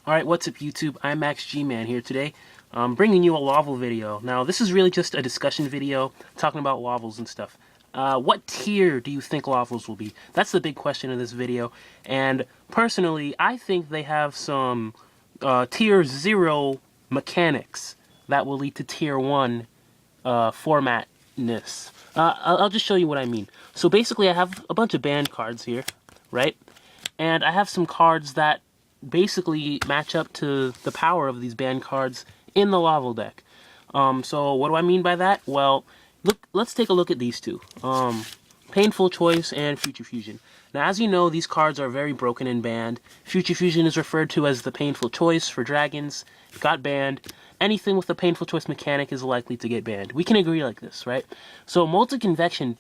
Alright, what's up YouTube? iMaxxGMAN here today. I'm bringing you a Laval video. Now, this is really just a discussion video talking about Lavals and stuff. What tier do you think Lavals will be? That's the big question of this video. And personally, I think they have some tier 0 mechanics that will lead to tier 1 formatness. I'll just show you what I mean. So basically, I have a bunch of band cards here, right? And I have some cards that basically match up to the power of these band cards in the Laval deck. So what do I mean by that? Well, let's take a look at these two. Painful Choice and Future Fusion. Now, as you know, these cards are very broken in banned. Future Fusion is referred to as the Painful Choice for dragons. It got banned. Anything with the Painful Choice mechanic is likely to get banned. We can agree like this, right? So multi-convection,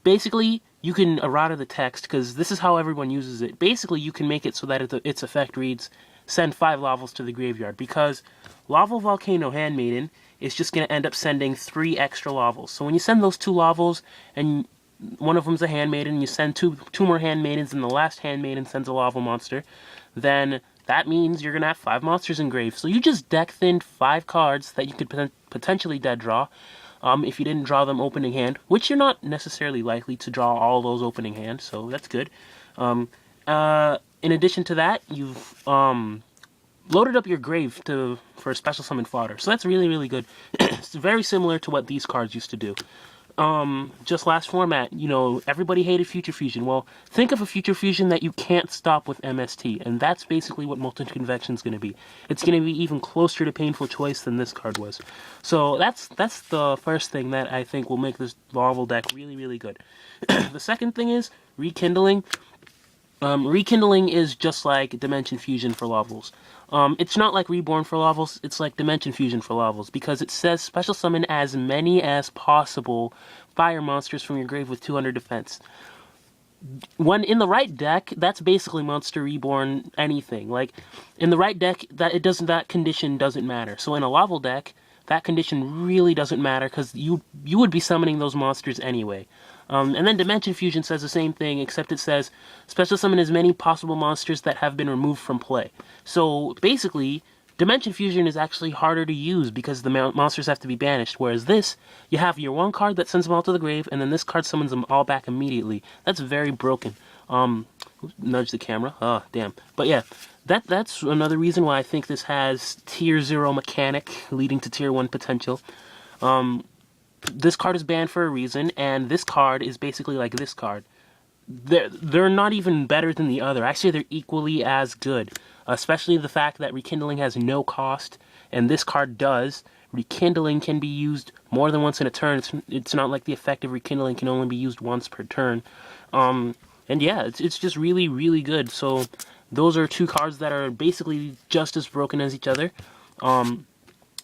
basically, you can errata the text, because this is how everyone uses it. Basically, you can make it so that its effect reads, send 5 Lavals to the graveyard, because Laval Volcano Handmaiden is just going to end up sending 3 extra Lavals. So when you send those 2 Lavals, and one of them's a Handmaiden, you send two more Handmaidens, and the last Handmaiden sends a Laval monster, then that means you're going to have 5 monsters engraved. So you just deck thinned 5 cards that you could potentially dead draw, if you didn't draw them opening hand, which you're not necessarily likely to draw all those opening hands, so that's good. In addition to that, you've loaded up your grave for a special summon fodder, so that's really, really good. It's very similar to what these cards used to do. Just last format, you know, everybody hated Future Fusion. Well, think of a Future Fusion that you can't stop with MST, and that's basically what Multi-Convection is going to be. It's going to be even closer to Painful Choice than this card was. So that's the first thing that I think will make this Laval deck really, really good. The second thing is Rekindling. Rekindling is just like Dimension Fusion for Lavals. It's not like Reborn for Lavals, it's like Dimension Fusion for Lavals, because it says special summon as many as possible fire monsters from your grave with 200 defense. When in the right deck, that's basically Monster Reborn anything. Like, in the right deck, that condition doesn't matter. So in a Laval deck, that condition really doesn't matter, because you would be summoning those monsters anyway. And then Dimension Fusion says the same thing, except it says special summon as many possible monsters that have been removed from play. So basically, Dimension Fusion is actually harder to use because the monsters have to be banished, whereas this, you have your one card that sends them all to the grave, and then this card summons them all back immediately. That's very broken. Nudge the camera. Oh, damn. But yeah, that's another reason why I think this has tier 0 mechanic leading to tier 1 potential. This card is banned for a reason, and this card is basically like this card. They're not even better than the other. Actually, they're equally as good. Especially the fact that Rekindling has no cost, and this card does. Rekindling can be used more than once in a turn. It's not like the effect of Rekindling can only be used once per turn. And yeah, it's just really, really good. So those are 2 cards that are basically just as broken as each other. And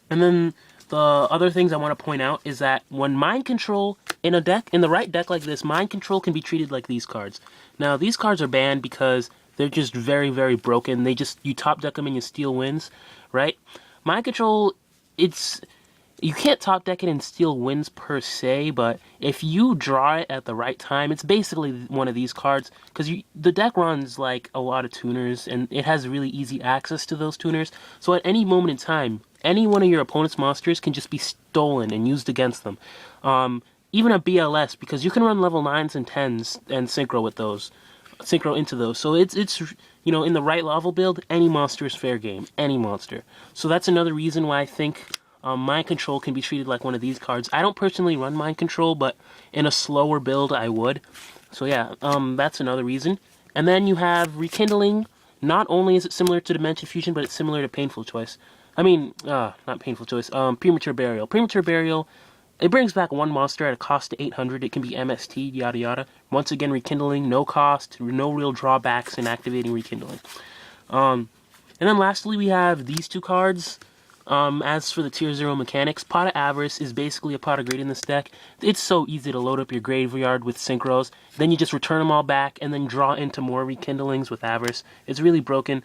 then the other things I want to point out is that when Mind Control in the right deck like this, Mind Control can be treated like these cards. Now, these cards are banned because they're just very, very broken. You top deck them and you steal wins, right? Mind Control, you can't top deck it and steal wins per se, but if you draw it at the right time, it's basically one of these cards, because the deck runs like a lot of tuners, and it has really easy access to those tuners, so at any moment in time, any one of your opponent's monsters can just be stolen and used against them. Even a BLS, because you can run level 9s and 10s and synchro with those. Synchro into those. So it's you know, in the right Laval build, any monster is fair game. Any monster. So that's another reason why I think Mind Control can be treated like one of these cards. I don't personally run Mind Control, but in a slower build, I would. So yeah, that's another reason. And then you have Rekindling. Not only is it similar to Dimension Fusion, but it's similar to Painful Choice. I mean, not Painful Choice, Premature Burial. Premature Burial, it brings back one monster at a cost of 800. It can be MST, yada yada. Once again, Rekindling, no cost, no real drawbacks in activating Rekindling. And then lastly, we have these 2 cards. As for the tier 0 mechanics, Pot of Avarice is basically a pot of greed in this deck. It's so easy to load up your graveyard with synchros, then you just return them all back, and then draw into more Rekindlings with Avarice. It's really broken.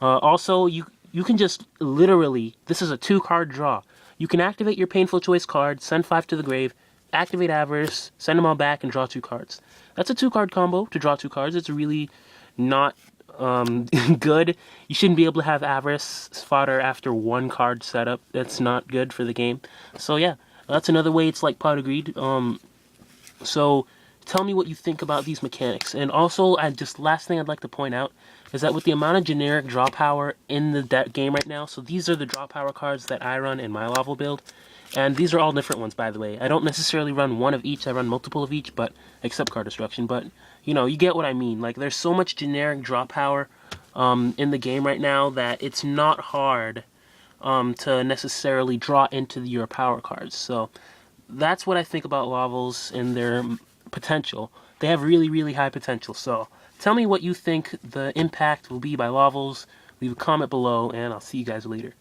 Also, you can just literally, this is a 2-card draw. You can activate your Painful Choice card, send 5 to the grave, activate Avarice, send them all back, and draw 2 cards. That's a 2-card combo to draw 2 cards. It's really not good. You shouldn't be able to have Avarice fodder after one card setup. That's not good for the game. So yeah, that's another way it's like Pot of Greed. So tell me what you think about these mechanics. And also, just last thing I'd like to point out is that with the amount of generic draw power in the game right now, so these are the draw power cards that I run in my Laval build. And these are all different ones, by the way. I don't necessarily run one of each, I run multiple of each, but except card destruction. But, you know, you get what I mean. Like, there's so much generic draw power in the game right now that it's not hard to necessarily draw into your power cards. So that's what I think about Lavals and their potential. They have really, really high potential. So tell me what you think the impact will be by Lavals. Leave a comment below, and I'll see you guys later.